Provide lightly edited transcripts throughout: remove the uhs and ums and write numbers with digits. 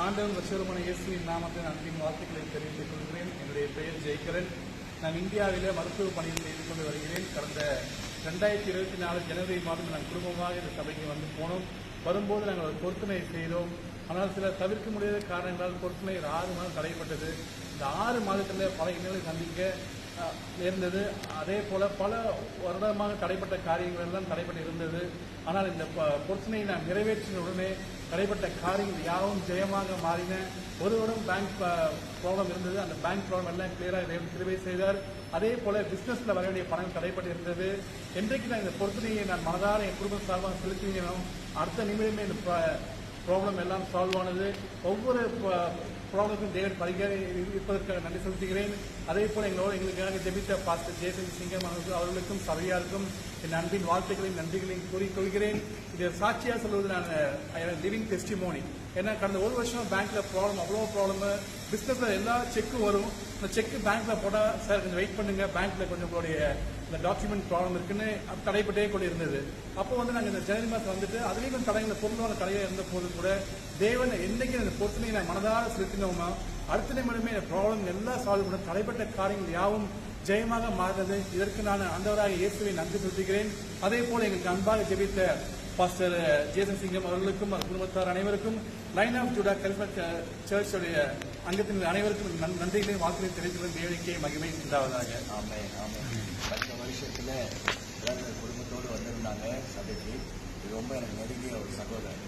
ஆண்டவன் ரட்சகருமான இயேசுவின் நாமத்தில் அன்பின் வாழ்த்துக்களை தெரிவித்துக் கொள்கிறேன். என்னுடைய பெயர் ஜெயகரன். நான் இந்தியாவிலே மருத்துவ பணியில் செய்து கொண்டு வருகிறேன். கடந்த 2024 ஜனவரி மாதம் நான் குடும்பமாக இந்த சபைக்கு வந்து போனோம். வரும்போது நாங்கள் ஒரு பொருத்தனை செய்தோம். ஆனால் சில தவிர்க்க முடியாத காரணங்களால் பொருத்தனை 6 மாதம் தடைப்பட்டது. இந்த 6 மாதத்தில் பல இன்னல்களை சந்திக்க இருந்தது. அதே போல பல வருடமாக தடைப்பட்ட காரியங்கள் எல்லாம் தடைப்பட்டு இருந்தது. ஆனால் இந்த பொருத்தனையை நான் நிறைவேற்றின உடனே தடைப்பட்ட காரியங்கள் யாவும் ஜெயமாக மாறின. ஒரு வருடம் பேங்க் ப்ராப்ளம் இருந்தது. அந்த பேங்க் ப்ராப்ளம் எல்லாம் கிளியராக கிருபை செய்தார். அதே போல பிசினஸ்ல வர வேண்டிய பணம் தடைப்பட்டு இருந்தது. என்றைக்கு நான் இந்த பொருத்தனையை நான் மனதார என் குடும்ப சார்பாக செலுத்தினோம், அடுத்த நிமிடமே இந்த ப்ராப்ளம் எல்லாம் சால்வ் ஆனது. ஒவ்வொரு ப்ராப்ளத்துக்கும் தேவன் பரிகாரம் இருப்பதற்காக நன்றி செலுத்துகிறேன். அதே போல எங்களுக்காக ஜெபித்த பாஸ்டர் ஜேசன் சிங்கம் அவர்களுக்கும் சபையாருக்கும் என் அன்பின் வாழ்த்துக்களையும் நன்றிகளையும் கூறிக்கொள்கிறேன். இதை சாட்சியாக சொல்வது நான் லிவிங் டெஸ்டிமோனி. ஏன்னா கடந்த ஒரு வருஷம் பேங்க்ல ப்ராப்ளம், அவ்வளோ ப்ராப்ளம். பிசினஸ்ல எல்லா செக்கும் வரும். இந்த செக் பேங்க்ல போட்டா சார் கொஞ்சம் வெயிட் பண்ணுங்க, பேங்க்ல கொஞ்சம் உங்களுடைய இந்த டாக்குமெண்ட் ப்ராப்ளம் இருக்குன்னு தடைப்பட்டே கொண்டு இருந்தது. அப்போ வந்து நாங்கள் இந்த ஜனவரி மாதம் வந்துட்டு அதுலேயும் கொஞ்சம் தடைகளை பொருளாதார தடையாக இருந்த போது கூட தேவன் என்னைக்கு அந்த பொருத்தனையை நான் மனதார செலுத்தினோமா அடுத்த நிமிடமே இந்த ப்ராப்ளம் எல்லாம் சால்வ் பண்ண தடைப்பட்ட காரியங்கள் யாவும் ஜெயமாக மாறினது. இதற்கு நான் ஆண்டவராக இயேசுவை நன்றி செலுத்துகிறேன். அதே போல எங்களுக்கு அன்பாக ஜெபித்த பாஸ்டர் ஜேசன் சிங்கம் அவர்களுக்கும் குடும்பத்தார் அனைவருக்கும் லைன் ஆஃப் ஜூடா கரிஸ்மேட்டிக் சர்ச்சுடைய அங்கத்தினர் அனைவருக்கும் நன்றிகளையும் வாழ்க்கையை தெரிவித்துள்ள தேவனுக்கே மகிமை உண்டாவதாக. அடுத்த வருஷத்துல குடும்பத்தோடு வந்திருந்தாங்க சபைக்கு. இது ரொம்ப எனக்கு நெருங்கிய ஒரு சகோதரர்.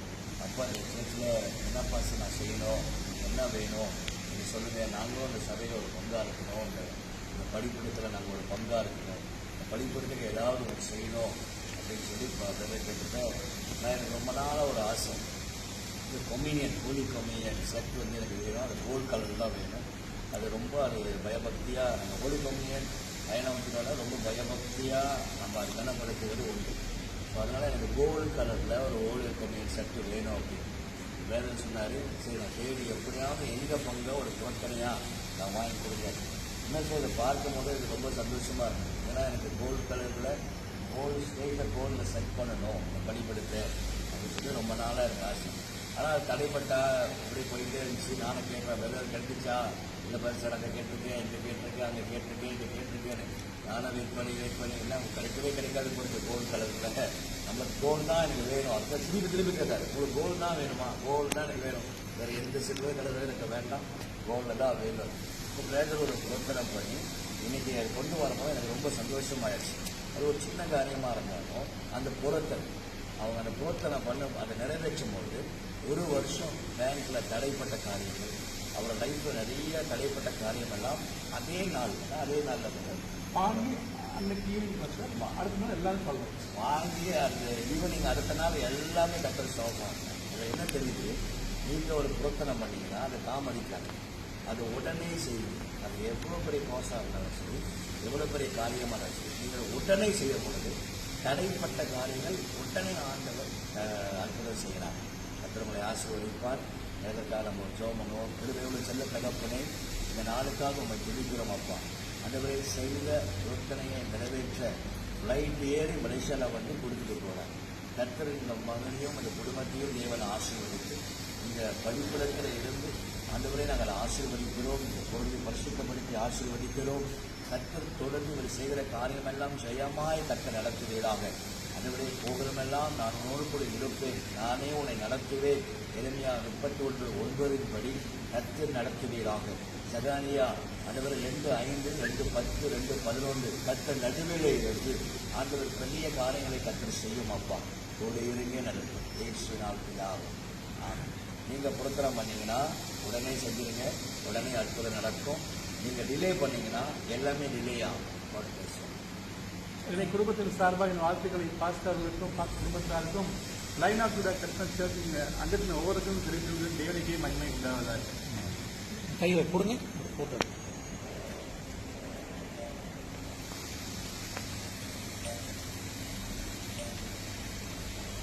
அப்பா இந்த சர்ச்சில் என்ன பாசு நான் செய்யணும், என்ன வேணும் நீங்கள் சொல்லுங்கள், நாங்களும் அந்த சபையில் ஒரு பங்காக இருக்கணும், இந்த படிப்பிடத்தில் நாங்கள் ஒரு பங்காக இருக்கணும், இந்த படிப்பிடத்துக்கு ஏதாவது ஒன்று செய்யணும் அப்படின்னு சொல்லி கேட்டுட்டேன். நான் எனக்கு ரொம்ப நாளாக ஒரு ஆசை, இந்த கொமினியன் ஹோலி கொமினியன் செட் வந்து எனக்கு வேணும். அது கோல்ட் கலர் தான் வேணும். அது பயபக்தியாக நாங்கள் ஹோலி கொமினியன் பயணத்தினால ரொம்ப பயபக்தியாக நம்ம அது கனப்படுத்துவது உண்டு. ஸோ அதனால் எனக்கு கோல்டு கலரில் ஒரு ஹோலி கொமினியன் செட்டு வேணும் அப்படின்னு வேதனை சொன்னார். சரி நான் தேடி எப்படியாவது எங்கள் பங்கை ஒரு புறத்தனையாக நான் வாங்கி கொடுத்தேன். இன்னும் இதை பார்க்கும் போது இது ரொம்ப சந்தோஷமாக இருந்தது. ஏன்னா எனக்கு கோல்டு கலரில் கோல்டு ஸ்டேட்டை கோல்டில் செட் பண்ணணும் படிப்படுத்த அப்படின்னு சொல்லி ரொம்ப நாளாக எனக்கு ஆசை. ஆனால் அது தடைப்பட்டா இப்படி போயிட்டே இருந்துச்சு. நானும் கேட்பேன், வெள்ளம் கிடைச்சிச்சா இல்லை பஸ் சார் அங்கே கேட்டிருக்கேன், இங்கே கேட்டிருக்கேன், அங்கே கேட்டிருக்கேன், இங்கே கேட்டிருக்கேன்னு நானும் வெயிட் பண்ணி எல்லாம் கிடைக்காது போட்டு கோல்டு கலரில். நம்மளுக்கு கோல்டு தான் எனக்கு வேணும். அதுக்கு திருப்பி கேட்டார், உங்களுக்கு கோல்டு தான் வேணுமா? கோல்டு தான் எனக்கு வேணும், வேறு எந்த சில்வர் கலர் எனக்கு வேண்டாம், கோல்டு தான் வேணும். இப்போ வேறு ஒரு பிரோத்தனம் பண்ணி இன்னைக்கு அது கொண்டு வரும்போது எனக்கு ரொம்ப சந்தோஷமாயிடுச்சு. அது ஒரு சின்ன காரியமாக இருந்தாலும் அந்த புறத்தல் அவங்க அந்த புறத்தனை அதை நிறைவேற்றும் போது ஒரு வருஷம் பேங்க்கில் தடைப்பட்ட காரியங்கள், அவரோட லைஃப்பில் நிறைய தடைப்பட்ட காரியமெல்லாம் அதே நாளில் வாங்கி அன்னைக்கு ஈவினிங் அடுத்த நாள் எல்லாரும் சொல்லுவோம். வாங்கி அந்த ஈவினிங் அடுத்த நாள் எல்லாமே டாக்டர் சோப்பாங்க. அதில் என்ன தெரியுது, நீங்கள் ஒரு புறத்தனை பண்ணிங்கன்னா அதை தாமதிக்காது, அது உடனே செய்யுங்க. அது எவ்வளோ பெரிய கோஷாக இருந்தாலும் சரி, எவ்வளோ பெரிய காரியமாக இருந்தாலும் சரி, நீங்கள் உடனே செய்யும் பொழுது தடைப்பட்ட காரியங்கள் உடனே ஆண்டவர் அற்புதம் செய்கிறார். கர்த்தரை ஆசீர்வதிப்பார். எதற்காக நம்ம ஜோமனும் திருவையோடு செல்ல தகப்பனே, இந்த நாளுக்காக உண்மை துதிக்கிறோம் அப்பா. அந்தவரை செய்த யோசனையை நிறைவேற்ற ஃப்ளைட் ஏறி மலேசியாவில் வந்து கொடுத்துட்டு போகிறார். கர்த்தர் இந்த மகனையும் அந்த குடும்பத்தையும் தேவனை ஆசீர்வதித்து இந்த படிப்பிடத்தில் இருந்து அந்தவரை நாங்கள் ஆசீர்வதிக்கிறோம். இந்த பொருளை பரிசுத்தப்படுத்தி ஆசீர்வதிக்கிறோம். கர்த்தர் தொடர்ந்து இவர் செய்கிற காரியமெல்லாம் ஜெயமாய் கர்த்தர் நடத்துவீராக. அதுவரை போகிறமெல்லாம் நான் உன்னோடு கூட இருப்பேன், நானே உன்னை நடத்துவேன். எளிமையா 31:9 படி கர்த்தர் நடத்துவீராக. சகானியா ஆண்டவர் 2:5, 2:10, 2:11 கர்த்தர் நடுவிலே இருந்து ஆண்டவர் பெரிய காரியங்களை கர்த்தர் செய்யும் அப்பா. கூட இருங்க நடக்கும் இயேசுவினால் பிதாவே. நீங்கள் புறத்தனம் பண்ணீங்கன்னா உடனே செஞ்சுருங்க, உடனே அற்புதம் நடக்கும். நீங்கள் டிலே பண்ணீங்கன்னா எல்லாமே டிலே ஆகும். என்னை குடும்பத்தின் சார்பாக என் வாழ்த்துக்களை பாஸ்டர்களுக்கும் குடும்பத்தாருக்கும் line of Judah Christian church அங்கத்தின் ஒவ்வொருக்கும் தெரிவித்து தேவனுக்கே மகிமை உண்டாவதாக. கையில் கொடுங்க.